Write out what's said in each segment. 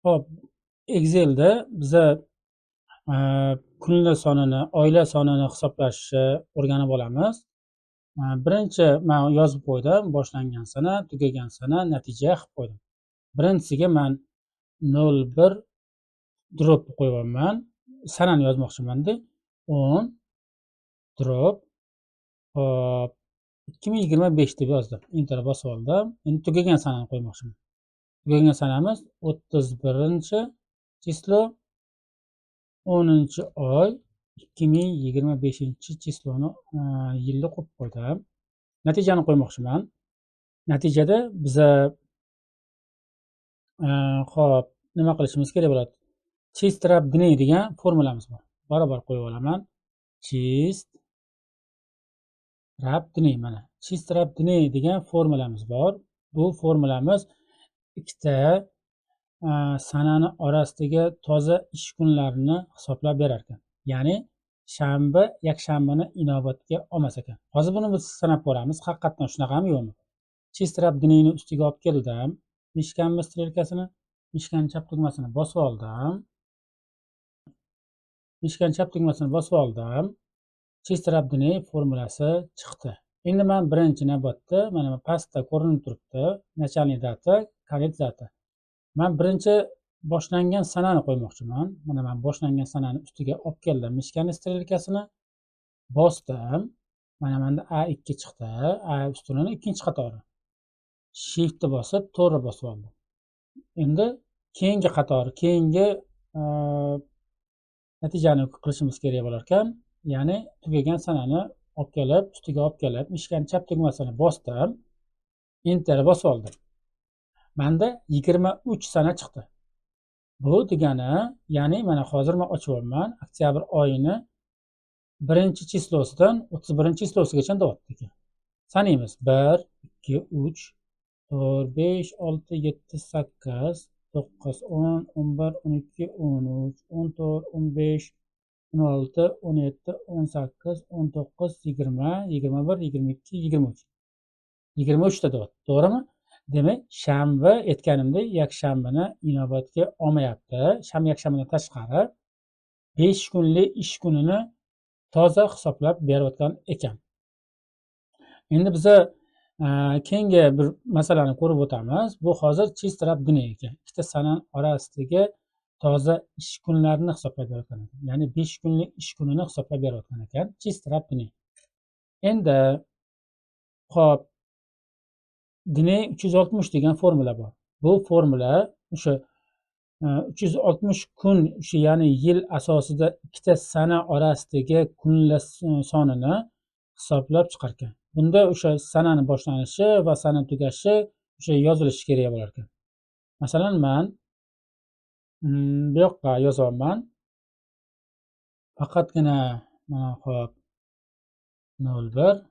Hop, Excel'da biza kunlar sonini, oylar sonini hisoblashni o'rganib olamiz. Birinchi men yozib qo'ydim, boshlangan sana, tugagan sana, natija qilib qo'ydim. Birinchisiga men 01 drop qo'yyapman. Sanani yozmoqchimanda 10 drop hop 2025 deb yozdim. Enter bosib oldim. Endi tugagan sanani qo'ymoqchiman. Tugagan sanamiz 31 chislo 10 oy 2025 chisloni yilni qo'yib qo'ydim. Natijani qo'ymoqchiman. Natijada biza hop nima qilishimiz kerak bo'ladi? Chist rab dni degan formulamiz bor. Barobar qo'yib olaman. Chist rab dni mana. Chist rab dni degan formulamiz bor. Bu formulamiz ikkita sanani orasidagi toza ish kunlarini hisoblab berar ekan. Ya'ni shanba, yakshanbani inobatga olmas ekan. Hozir buni biz sanab ko'ramiz. Haqiqatan shunaqami yo'qmi? Chist rab dnini ustiga olib keldim. Mishkanmi strelkasini, mishkan chap tugmasini bosib oldim. Mishkan chap tugmasini bosib oldim. Chist rab dni formulasi chiqdi. Endi men birinchi navbatda mana pastda ko'rinib turibdi. Начальный data, konec data. Men birinchi boshlangan sanani qo'ymoqchiman. Mana men boshlangan sanani ustiga olib keldim. Mishkan strelkasini bosdim. Mana menda A2 chiqdi. A ustunining ikkinchi qatori. Shiftni bosib, to'g'ri bosib oldim. Endi keyingi qatori, keyingi natijani qilishimiz kerak bo'lar ekan. Ya'ni tugagan sanani olib kelib, ustiga olib kelib, mishkan chap tugmasini bosdim. Enter bosib oldim. Menda 23 sana chiqdi. Bu degani, ya'ni mana hozir men ochyapman, oktyabr oyini 1-chislosidan 31-chislosigacha deyapti ekan. Sanaymiz. 1 2 3 4 5 6 7 8 9 10 11 12 13 14 15 16 17 18 19 20 21 22 23 23 ta deyapti. To'g'rimi? Demak, shanba aytganimda yakshanbani inobatga olmayapti. Shanba yakshanbadan tashqari 5 kunlik ish kunini toza hisoblab berayotgan ekan. Endi biza keyingi bir masalani ko'rib o'tamiz. Bu hozir chist rab dni ekan. Ikkita sana orasidagi toza ish kunlarini hisoblab berayotgan ekan. Ya'ni 5 kunlik ish kunini hisoblab berayotgan ekan. Chist rab dni. Endi hop dni 360 degan formula bor. Bu formula o'sha 360 kun, o'sha ya'ni yil asosida ikkita sana orasidagi kunlar sonini hisoblab chiqar ekan. Bunda o'sha sanani boshlanishi va sana tugashi o'sha yozilishi kerak bo'lar ekan. Masalan, men bu yoqqa yozyapman. Faqatgina mana hop 01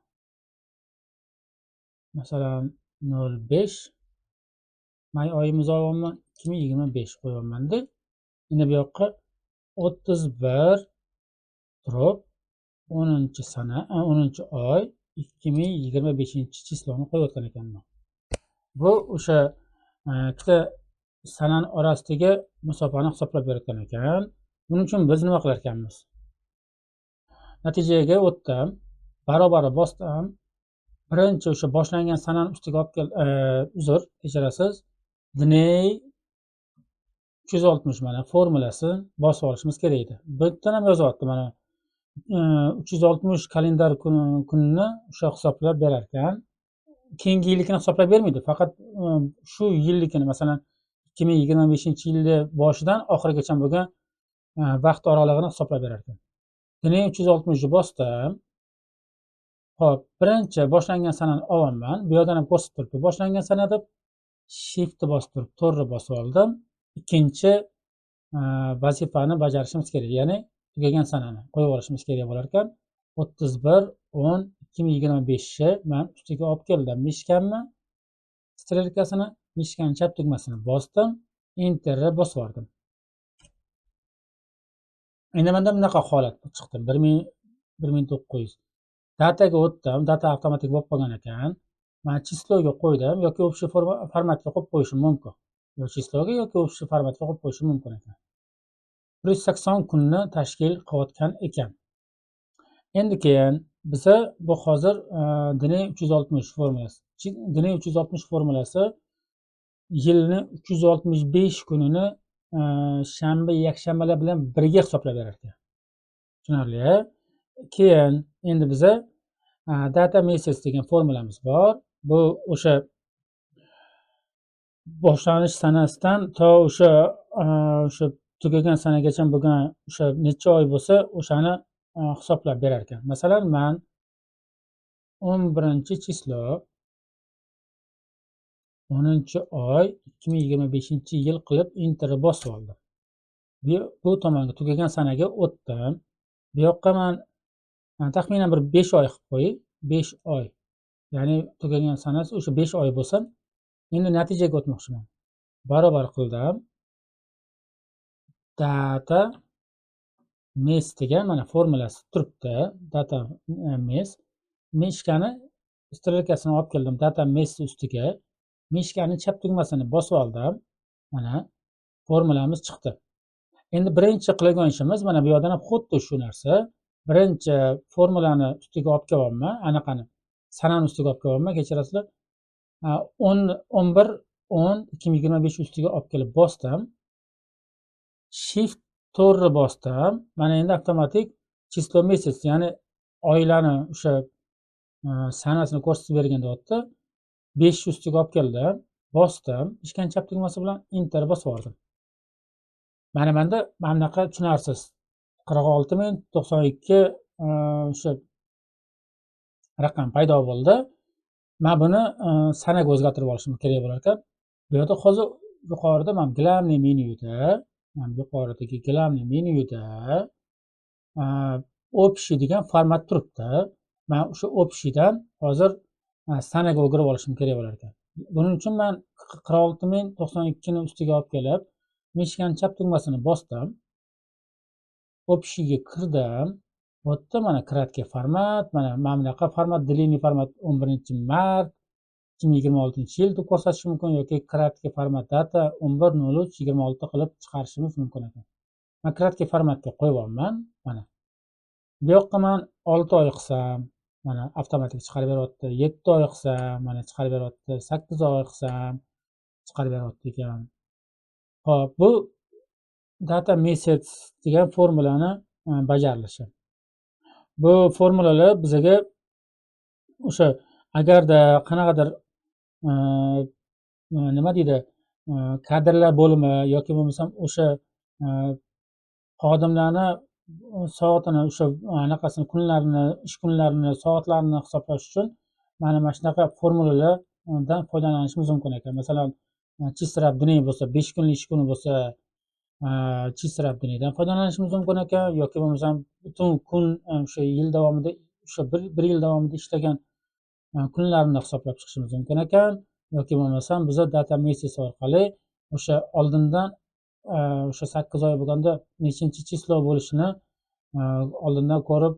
masalan 05 may oyimiz olyapman 2025 qo'yyapman-da. Endi bu yoqqa 31 drop 10-sana 10-oy 2025-chisloni qo'yayotgan ekanman. Bu o'sha ikkita sanani orasidagi masofani hisoblab berayotgan ekan. Buning uchun biz nima qilar ekanmiz? Natijaga o'tdim, barobar bosdim. Birinchi o'sha boshlangan sanani ustiga olib kel, kechirasiz. Dni 360 mana formulasi bosib olishimiz kerak edi. Bu yerdan ham yozyapti mana 360 kalendar kunini o'sha hisoblab berar ekan. Keyingi yillikini hisoblab bermaydi. Faqat shu yillikini, masalan 2025-yilning boshidan oxirigacha bo'lgan vaqt oralig'ini hisoblab berar ekan. Dni 360 ni bosdim. Hop, birinchi boshlangan sanani olyapman. Bu yerdan ham ko'rsatib turibdi. Boshlangan sana deb shiftni bosib turib, to'g'ri bosib oldim. Ikkinchi vazifani bajarishimiz kerak. Ya'ni tugagan sanani qo'yib olishimiz kerak bo'lar ekan. 31 10 2025 ni men ustiga olib keldim. Mishkanni strelkasini, mishkan chap tugmasini bosdim. Enter bosib yubordim. Endi menda bunaqa holat chiqdi. 1900. Dataga o'tdim. Data avtomatik bo'lib qolgan ekan. Men chisloga qo'ydim yoki общий formatga qo'yib qo'yishim mumkin. chisloga yoki o'sha formatga qo'yib qo'yishi mumkin ekan. 180 kunni tashkil qilayotgan ekan. Endi keyin biza bu hozir Dney 360 formulasi. Dney 360 formulasi yilni 365 kunini shanba, yakshanbalar bilan birga hisoblab berar ekan. Tushunarli? Keyin endi biza data message degan formulamiz bor. Bu o'sha boshlanish sanasidan to o'sha tugagan sanagacha bo'lgan o'sha necha oy bo'lsa, o'shani hisoblab berar ekan. Masalan, men 11-chislo 10-oy 2025-yil qilib enter bosib oldim. Bu tomonga tugagan sanaga o'tdim. Bu yoqqa men taxminan bir 5 oy qilib qo'y, 5 oy. Ya'ni tugagan sanasi o'sha 5 oy bo'lsa, endi natijaga o'tmoqchiman. Barobar qildim. Data mess degan mana formulasi turibdi. Data mess. Meshkani strelkasini olib keldim data mess ustiga. Meshkani chap tugmasini bosib oldim. Mana formulamiz chiqdi. Endi birinchi qilgan ishimiz mana bu yerdan ham xuddi shu narsa. Birinchi formulani ustiga olib kelyapman, anaqani sanani ustiga olib kelyapman, kechirasizlar. 11-10-2025 ustiga olib kelib bosdim. Shift to'rni bosdim. Mana endi avtomatik chislo mesej, ya'ni oylarni o'sha sanasini ko'rsatib berganda o'tdi. 5 ustiga olib keldim, bosdim. Ishkan chap tugmasi bilan enter bosib yubordim. Mana bunda bunaqa tushunarsiz 46092 o'sha raqam paydo bo'ldi. Men buni sanaga o'zgartirib olishim kerak bo'lar ekan. Bu yerda hozir yuqorida men главный menyuda, yuqoridagi главный menyuda общий degan format turibdi. Men o'sha общийdan hozir sanaga o'girib olishim kerak bo'lar ekan. Buning uchun men 46092 ni ustiga olib kelib, meshkani chap tugmasini bosdim. Общийga kirdim. Bo'tda mana краткий format, mana bunaqa format, длинный format 11-mart 2026-yil deb ko'rsatish mumkin yoki краткий format data 11-03-26 qilib chiqarishimiz mumkin ekan. Men краткий formatga qo'yibman. Mana bu yoqqa men 6 oy qilsam, mana avtomatik chiqarib beryapti. 7 oy qilsam, mana chiqarib beryapti. 8 oy qilsam, chiqarib beryapti ekan. Xo'p, bu data message degan formulani bajarilishi. Bu formulalar bizga o'sha agarda qanaqadir nima deydi, kadrlar bo'limi yoki bo'lmasam o'sha xodimlarni soatini, o'sha anaqasini, kunlarini, ish kunlarini, soatlarini hisoblash uchun mana shunaqa formulalardan foydalanishimiz mumkin ekan. Masalan, chisrab Dney bo'lsa, 5 kunlik ish kuni bo'lsa, chisrab Dneydan foydalanishimiz mumkin ekan yoki bo'lmasam butun kun o'sha yil davomida, o'sha bir yil davomida ishlagan kunlarini hisoblab chiqishimiz mumkin ekan yoki bo'lmasam biz data message orqali o'sha oldindan o'sha 8 oy bo'lganda nechinchi chislo bo'lishini oldindan ko'rib